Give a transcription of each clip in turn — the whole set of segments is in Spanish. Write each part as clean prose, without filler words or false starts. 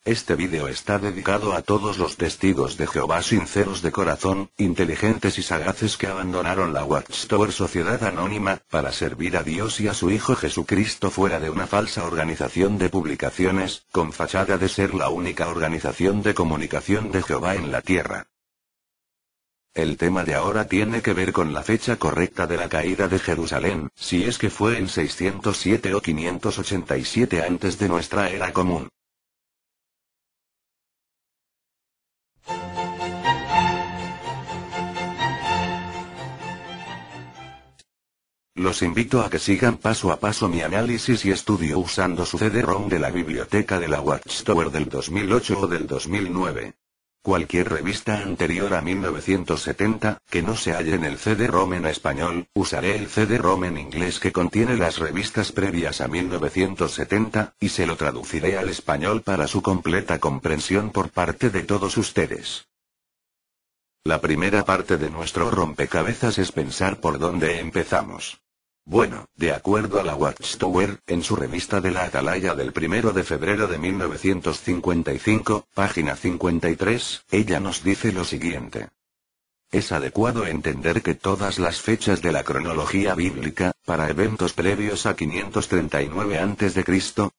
Este vídeo está dedicado a todos los testigos de Jehová sinceros de corazón, inteligentes y sagaces que abandonaron la Watchtower Sociedad Anónima, para servir a Dios y a su Hijo Jesucristo fuera de una falsa organización de publicaciones, con fachada de ser la única organización de comunicación de Jehová en la tierra. El tema de ahora tiene que ver con la fecha correcta de la caída de Jerusalén, si es que fue en 607 o 587 antes de nuestra era común. Los invito a que sigan paso a paso mi análisis y estudio usando su CD-ROM de la biblioteca de la Watchtower del 2008 o del 2009. Cualquier revista anterior a 1970, que no se halle en el CD-ROM en español, usaré el CD-ROM en inglés que contiene las revistas previas a 1970, y se lo traduciré al español para su completa comprensión por parte de todos ustedes. La primera parte de nuestro rompecabezas es pensar por dónde empezamos. Bueno, de acuerdo a la Watchtower, en su revista de la Atalaya del 1 de febrero de 1955, página 53, ella nos dice lo siguiente. Es adecuado entender que todas las fechas de la cronología bíblica, para eventos previos a 539 a.C.,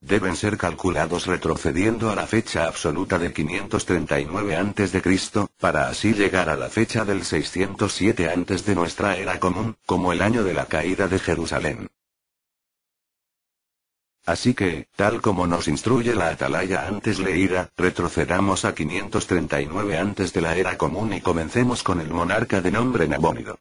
deben ser calculados retrocediendo a la fecha absoluta de 539 a.C., para así llegar a la fecha del 607 antes de nuestra era común, como el año de la caída de Jerusalén. Así que, tal como nos instruye la Atalaya antes leída, retrocedamos a 539 antes de la era común y comencemos con el monarca de nombre Nabónido.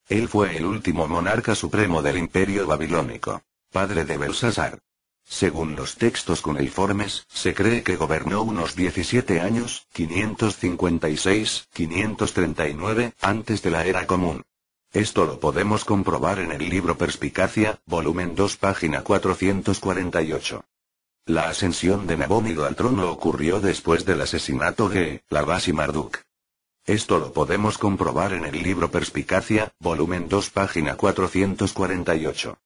Él fue el último monarca supremo del imperio babilónico, padre de Belsasar. Según los textos cuneiformes, se cree que gobernó unos 17 años, 556-539, antes de la era común. Esto lo podemos comprobar en el libro Perspicacia, volumen 2, página 448. La ascensión de Nabónido al trono ocurrió después del asesinato de Labás y Marduk. Esto lo podemos comprobar en el libro Perspicacia, volumen 2, página 448.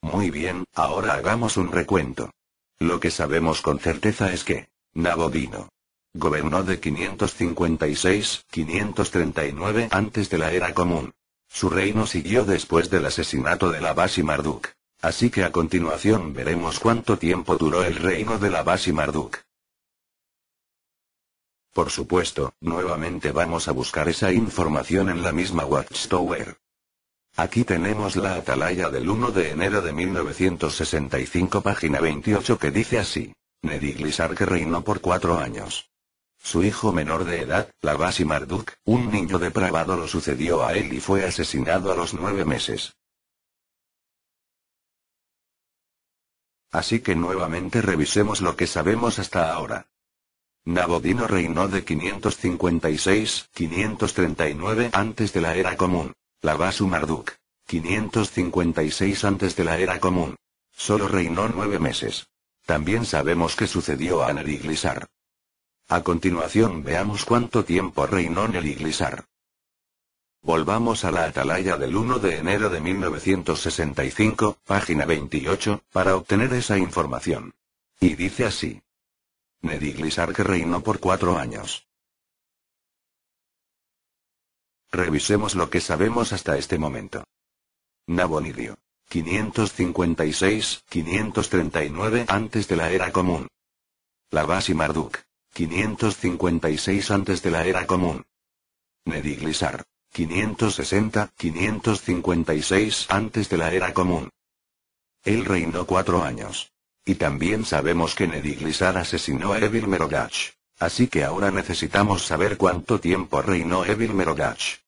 Muy bien, ahora hagamos un recuento. Lo que sabemos con certeza es que Nabónido gobernó de 556-539 antes de la era común. Su reino siguió después del asesinato de Labás y Marduk. Así que a continuación veremos cuánto tiempo duró el reino de Labás y Marduk. Por supuesto, nuevamente vamos a buscar esa información en la misma Watchtower. Aquí tenemos la Atalaya del 1 de enero de 1965, página 28, que dice así. Neriglissar que reinó por 4 años. Su hijo menor de edad, Labás y Marduk, un niño depravado, lo sucedió a él y fue asesinado a los 9 meses. Así que nuevamente revisemos lo que sabemos hasta ahora. Nabónido reinó de 556-539 antes de la era común. Labás y Marduk, 556 antes de la era común. Solo reinó 9 meses. También sabemos que sucedió a Neriglissar. A continuación veamos cuánto tiempo reinó Neriglissar. Volvamos a la Atalaya del 1 de enero de 1965, página 28, para obtener esa información. Y dice así. Neriglissar que reinó por 4 años. Revisemos lo que sabemos hasta este momento. Nabónido, 556-539 antes de la era común. Labás y Marduk, 556 antes de la era común. Neriglissar, 560-556 antes de la era común. Él reinó 4 años. Y también sabemos que Neriglissar asesinó a Evil-Merodach. Así que ahora necesitamos saber cuánto tiempo reinó Evil-Merodach.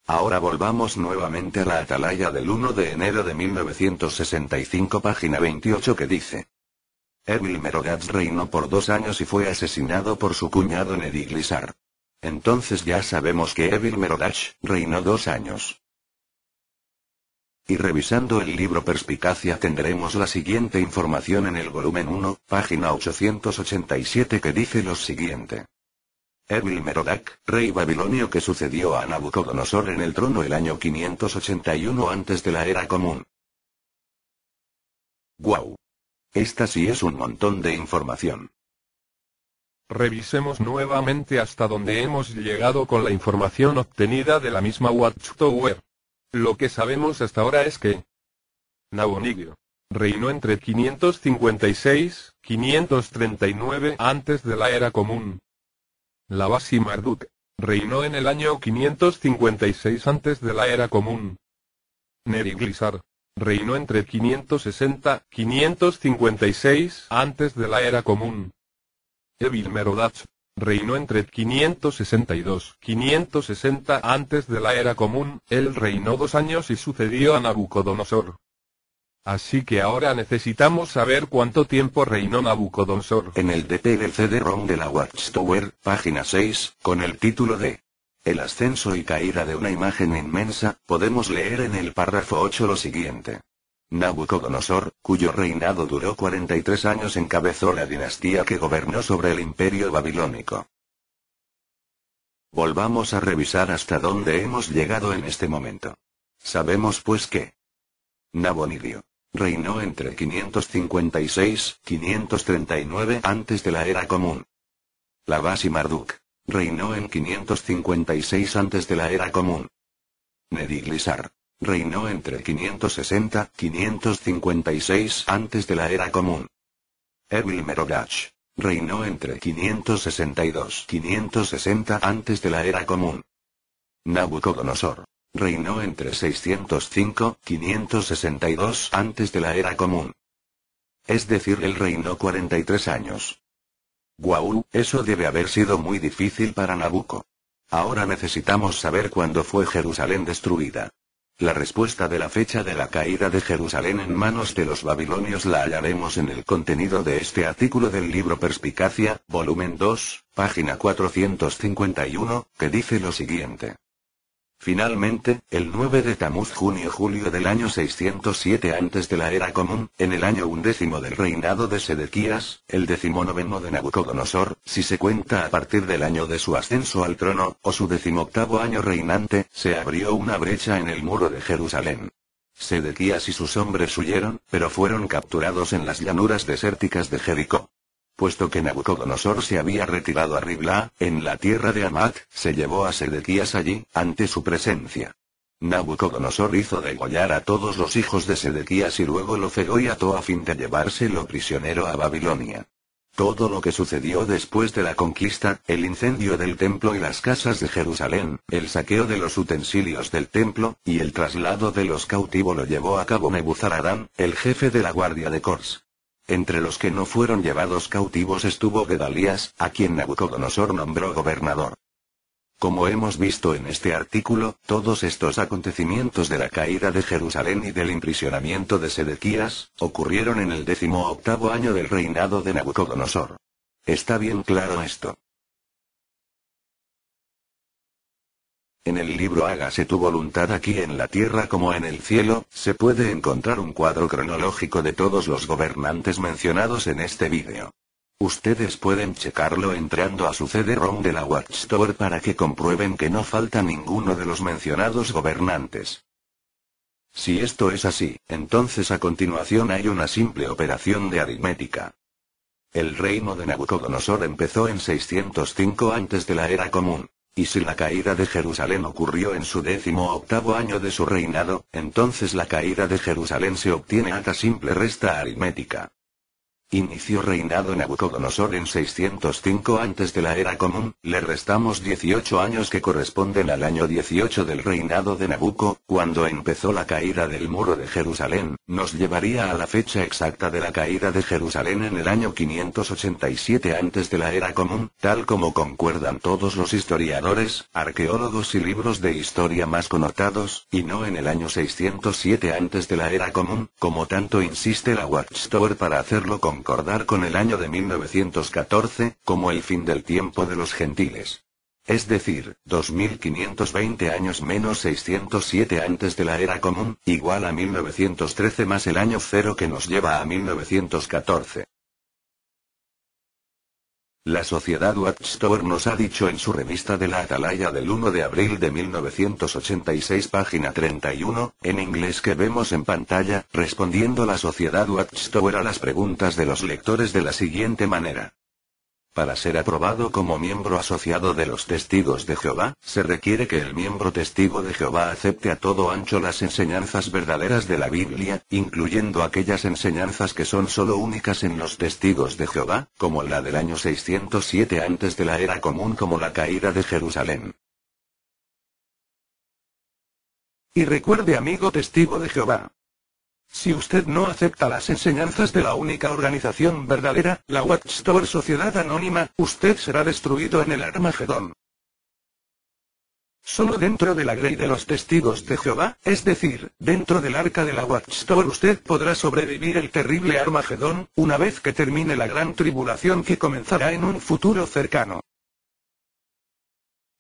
Ahora volvamos nuevamente a la Atalaya del 1 de enero de 1965, página 28, que dice. Evil-Merodach reinó por 2 años y fue asesinado por su cuñado Neriglissar. Entonces ya sabemos que Evil-Merodach reinó 2 años. Y revisando el libro Perspicacia tendremos la siguiente información en el volumen 1, página 887, que dice lo siguiente. Evil-Merodach, rey babilonio que sucedió a Nabucodonosor en el trono el año 581 antes de la era común. ¡Guau! Esta sí es un montón de información. Revisemos nuevamente hasta donde hemos llegado con la información obtenida de la misma Watchtower. Lo que sabemos hasta ahora es que Nabonidus reinó entre 556 y 539 antes de la Era Común. Labasi Marduk reinó en el año 556 antes de la Era Común. Neriglissar reinó entre 560 y 556 antes de la Era Común. Evil Merodach reinó entre 562 y 560 antes de la Era Común. Él reinó 2 años y sucedió a Nabucodonosor. Así que ahora necesitamos saber cuánto tiempo reinó Nabucodonosor. En el DP del CD-ROM de la Watchtower, página 6, con el título de El ascenso y caída de una imagen inmensa, podemos leer en el párrafo 8 lo siguiente. Nabucodonosor, cuyo reinado duró 43 años, encabezó la dinastía que gobernó sobre el imperio babilónico. Volvamos a revisar hasta dónde hemos llegado en este momento. Sabemos pues que Nabonidus reinó entre 556 y 539 antes de la Era Común. Labasi Marduk reinó en 556 antes de la Era Común. Neriglissar reinó entre 560 y 556 antes de la Era Común. Evil Merodach reinó entre 562 y 560 antes de la Era Común. Nabucodonosor reinó entre 605 y 562 antes de la Era Común. Es decir, él reinó 43 años. Guau, eso debe haber sido muy difícil para Nabucco. Ahora necesitamos saber cuándo fue Jerusalén destruida. La respuesta de la fecha de la caída de Jerusalén en manos de los babilonios la hallaremos en el contenido de este artículo del libro Perspicacia, volumen 2, página 451, que dice lo siguiente. Finalmente, el 9 de Tamuz junio-julio del año 607 antes de la Era Común, en el año 11 del reinado de Sedequías, el 19 de Nabucodonosor, si se cuenta a partir del año de su ascenso al trono, o su 18º año reinante, se abrió una brecha en el muro de Jerusalén. Sedequías y sus hombres huyeron, pero fueron capturados en las llanuras desérticas de Jericó. Puesto que Nabucodonosor se había retirado a Ribla, en la tierra de Hamat, se llevó a Sedequías allí, ante su presencia. Nabucodonosor hizo degollar a todos los hijos de Sedequías y luego lo cegó y ató a fin de llevárselo prisionero a Babilonia. Todo lo que sucedió después de la conquista, el incendio del templo y las casas de Jerusalén, el saqueo de los utensilios del templo, y el traslado de los cautivos lo llevó a cabo Nebuzaradán, el jefe de la guardia de Cors. Entre los que no fueron llevados cautivos estuvo Gedalías, a quien Nabucodonosor nombró gobernador. Como hemos visto en este artículo, todos estos acontecimientos de la caída de Jerusalén y del imprisionamiento de Sedequías, ocurrieron en el 18º año del reinado de Nabucodonosor. ¿Está bien claro esto? En el libro Hágase tu voluntad aquí en la tierra como en el cielo, se puede encontrar un cuadro cronológico de todos los gobernantes mencionados en este vídeo. Ustedes pueden checarlo entrando a su CD-ROM de la Watchtower para que comprueben que no falta ninguno de los mencionados gobernantes. Si esto es así, entonces a continuación hay una simple operación de aritmética. El reino de Nabucodonosor empezó en 605 antes de la Era Común. Y si la caída de Jerusalén ocurrió en su 18º año de su reinado, entonces la caída de Jerusalén se obtiene a la simple resta aritmética. Inició reinado Nabucodonosor en 605 antes de la Era Común, le restamos 18 años que corresponden al año 18 del reinado de Nabucco, cuando empezó la caída del muro de Jerusalén, nos llevaría a la fecha exacta de la caída de Jerusalén en el año 587 antes de la Era Común, tal como concuerdan todos los historiadores, arqueólogos y libros de historia más connotados, y no en el año 607 antes de la Era Común, como tanto insiste la Watchtower para hacerlo concordar con el año de 1914, como el fin del tiempo de los gentiles. Es decir, 2520 años menos 607 antes de la Era Común, igual a 1913 más el año cero que nos lleva a 1914. La sociedad Watchtower nos ha dicho en su revista de la Atalaya del 1 de abril de 1986, página 31, en inglés que vemos en pantalla, respondiendo la sociedad Watchtower a las preguntas de los lectores de la siguiente manera. Para ser aprobado como miembro asociado de los Testigos de Jehová, se requiere que el miembro testigo de Jehová acepte a todo ancho las enseñanzas verdaderas de la Biblia, incluyendo aquellas enseñanzas que son solo únicas en los Testigos de Jehová, como la del año 607 antes de la era común, como la caída de Jerusalén. Y recuerde, amigo testigo de Jehová, si usted no acepta las enseñanzas de la única organización verdadera, la Watchtower Sociedad Anónima, usted será destruido en el Armagedón. Solo dentro de la Grey de los Testigos de Jehová, es decir, dentro del arca de la Watchtower, usted podrá sobrevivir el terrible Armagedón, una vez que termine la gran tribulación que comenzará en un futuro cercano.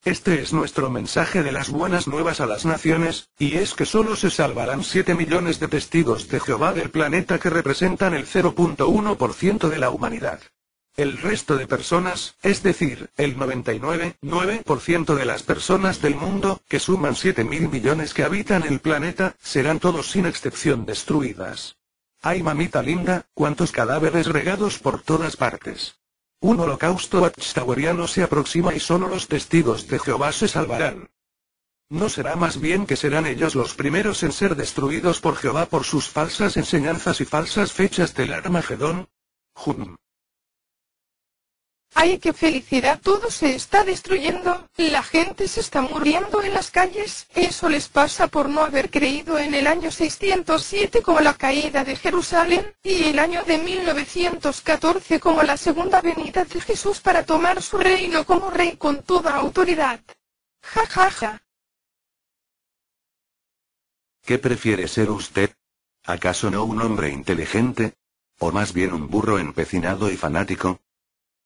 Este es nuestro mensaje de las buenas nuevas a las naciones, y es que solo se salvarán 7 millones de testigos de Jehová del planeta, que representan el 0.1% de la humanidad. El resto de personas, es decir, el 99,9% de las personas del mundo, que suman 7.000 millones que habitan el planeta, serán todos sin excepción destruidas. ¡Ay, mamita linda, cuántos cadáveres regados por todas partes! Un holocausto watchtoweriano se aproxima y solo los testigos de Jehová se salvarán. ¿No será más bien que serán ellos los primeros en ser destruidos por Jehová por sus falsas enseñanzas y falsas fechas del Armagedón? ¡Ay, qué felicidad! Todo se está destruyendo, la gente se está muriendo en las calles. Eso les pasa por no haber creído en el año 607 como la caída de Jerusalén, y el año de 1914 como la segunda venida de Jesús para tomar su reino como rey con toda autoridad. Ja ja ja. ¿Qué prefiere ser usted? ¿Acaso no un hombre inteligente? ¿O más bien un burro empecinado y fanático?